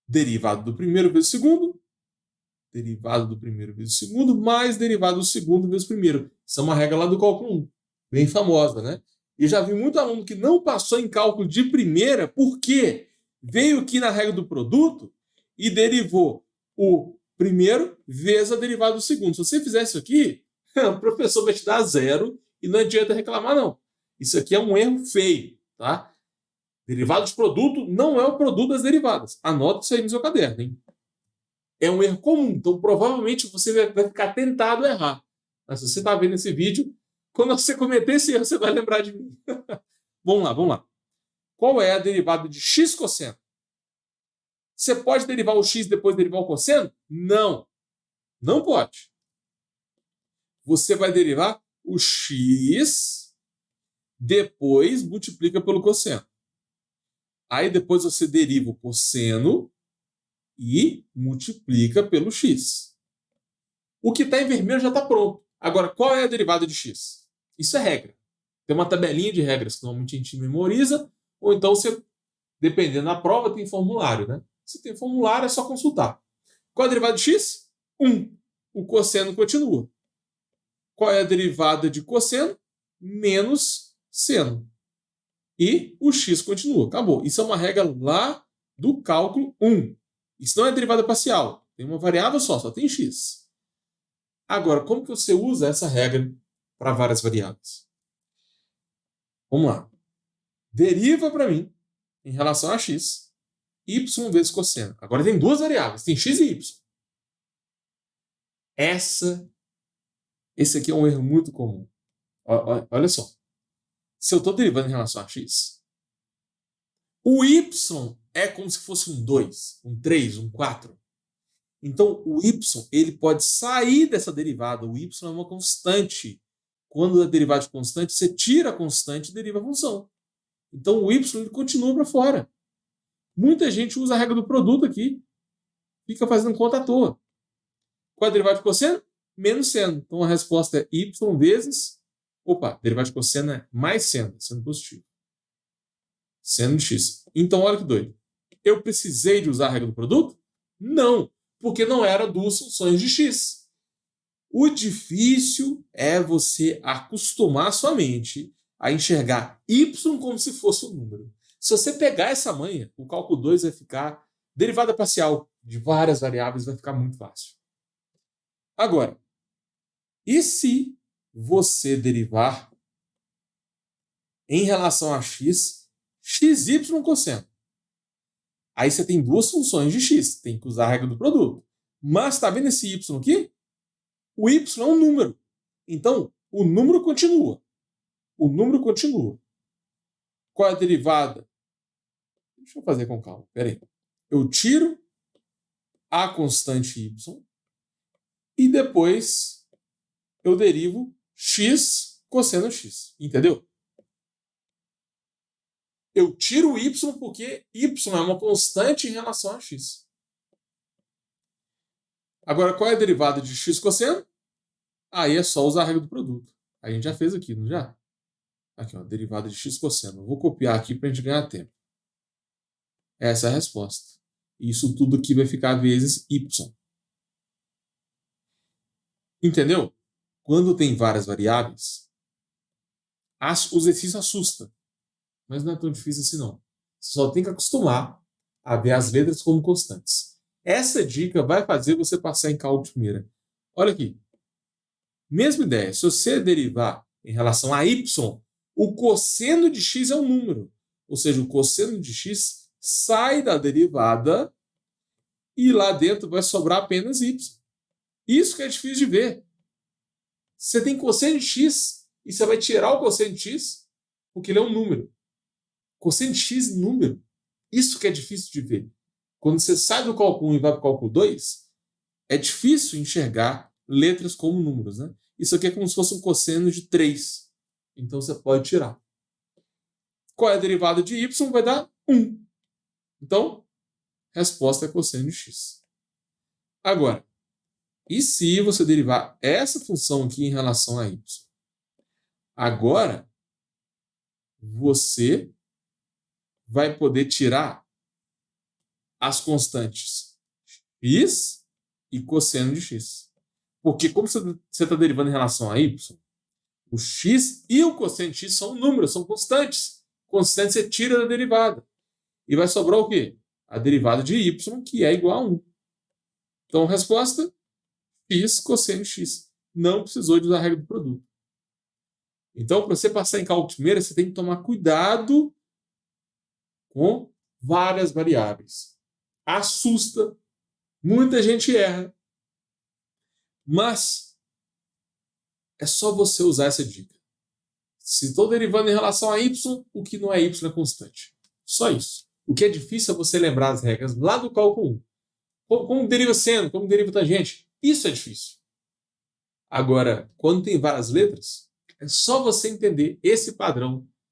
derivado do primeiro vezes o segundo, derivado do primeiro vezes o segundo, mais derivado do segundo vezes o primeiro. Isso é uma regra lá do cálculo 1, bem famosa, né? E já vi muito aluno que não passou em cálculo de primeira porque veio aqui na regra do produto e derivou o primeiro vezes a derivada do segundo. Se você fizer isso aqui, o professor vai te dar zero e não adianta reclamar, não. Isso aqui é um erro feio, tá? Derivado de produto não é o produto das derivadas. Anota isso aí no seu caderno, hein? É um erro comum, então provavelmente você vai ficar tentado a errar. Mas se você está vendo esse vídeo, quando você cometer esse erro, você vai lembrar de mim. Vamos lá. Qual é a derivada de x cosseno? Você pode derivar o x e depois derivar o cosseno? Não. Não pode. Você vai derivar o x, depois multiplica pelo cosseno. Aí depois você deriva o cosseno e multiplica pelo x. O que está em vermelho já está pronto. Agora, qual é a derivada de x? Isso é regra. Tem uma tabelinha de regras que normalmente a gente memoriza, ou então você, dependendo da prova, tem formulário, né? Se tem formulário, é só consultar. Qual é a derivada de x? 1. O cosseno continua. Qual é a derivada de cosseno? Menos seno. E o x continua. Acabou. Isso é uma regra lá do cálculo 1. Isso não é derivada parcial. Tem uma variável só tem x. Agora, como que você usa essa regra para várias variáveis? Vamos lá. Deriva para mim, em relação a x, y vezes cosseno. Agora tem duas variáveis, tem x e y. Esse aqui é um erro muito comum. Olha só. Se eu estou derivando em relação a x, o y é como se fosse um 2, um 3, um 4. Então, o y ele pode sair dessa derivada. O y é uma constante. Quando a derivada de constante, você tira a constante e deriva a função. Então, o y ele continua para fora. Muita gente usa a regra do produto aqui. Fica fazendo conta à toa. Qual é a derivada de cosseno? Menos seno. Então, a resposta é y vezes... Opa, derivada de cosseno é mais seno positivo. Seno de x. Então, olha que doido. Eu precisei de usar a regra do produto? Não, porque não era duas funções de x. O difícil é você acostumar sua mente a enxergar y como se fosse um número. Se você pegar essa manha, o cálculo 2 vai ficar derivada parcial de várias variáveis, vai ficar muito fácil. Agora, e se você derivar em relação a x, xy cosseno? Aí você tem duas funções de x, tem que usar a regra do produto. Mas está vendo esse y aqui? O y é um número. Então, o número continua. O número continua. Qual é a derivada? Deixa eu fazer com calma. Espera aí. Eu tiro a constante y e depois eu derivo x cosseno x. Entendeu? Eu tiro o y porque y é uma constante em relação a x. Agora, qual é a derivada de x cosseno? Aí é só usar a regra do produto. A gente já fez aqui, não já? Aqui, ó, derivada de x cosseno. Eu vou copiar aqui para a gente ganhar tempo. Essa é a resposta. Isso tudo aqui vai ficar vezes y. Entendeu? Quando tem várias variáveis, o exercício assusta. Mas não é tão difícil assim, não. Você só tem que acostumar a ver as letras como constantes. Essa dica vai fazer você passar em cálculo de primeira. Olha aqui. Mesma ideia. Se você derivar em relação a y, o cosseno de x é um número. Ou seja, o cosseno de x sai da derivada e lá dentro vai sobrar apenas y. Isso que é difícil de ver. Você tem cosseno de x e você vai tirar o cosseno de x porque ele é um número. Cosseno de x número. Isso que é difícil de ver. Quando você sai do cálculo 1 e vai para o cálculo 2, é difícil enxergar letras como números, né? Isso aqui é como se fosse um cosseno de 3. Então você pode tirar. Qual é a derivada de y? Vai dar 1. Então, resposta é cosseno de x. Agora, e se você derivar essa função aqui em relação a y? Agora, você vai poder tirar as constantes x e cosseno de x. Porque como você está derivando em relação a y, o x e o cosseno de x são números, são constantes. Constante você tira da derivada. E vai sobrar o quê? A derivada de y, que é igual a 1. Então, resposta, x cosseno de x. Não precisou de usar a regra do produto. Então, para você passar em cálculo de primeira, você tem que tomar cuidado com várias variáveis. Assusta. Muita gente erra. Mas é só você usar essa dica. Se estou derivando em relação a y, o que não é y é constante. Só isso. O que é difícil é você lembrar as regras lá do cálculo 1. Como deriva seno, como deriva tangente. Isso é difícil. Agora, quando tem várias letras, é só você entender esse padrão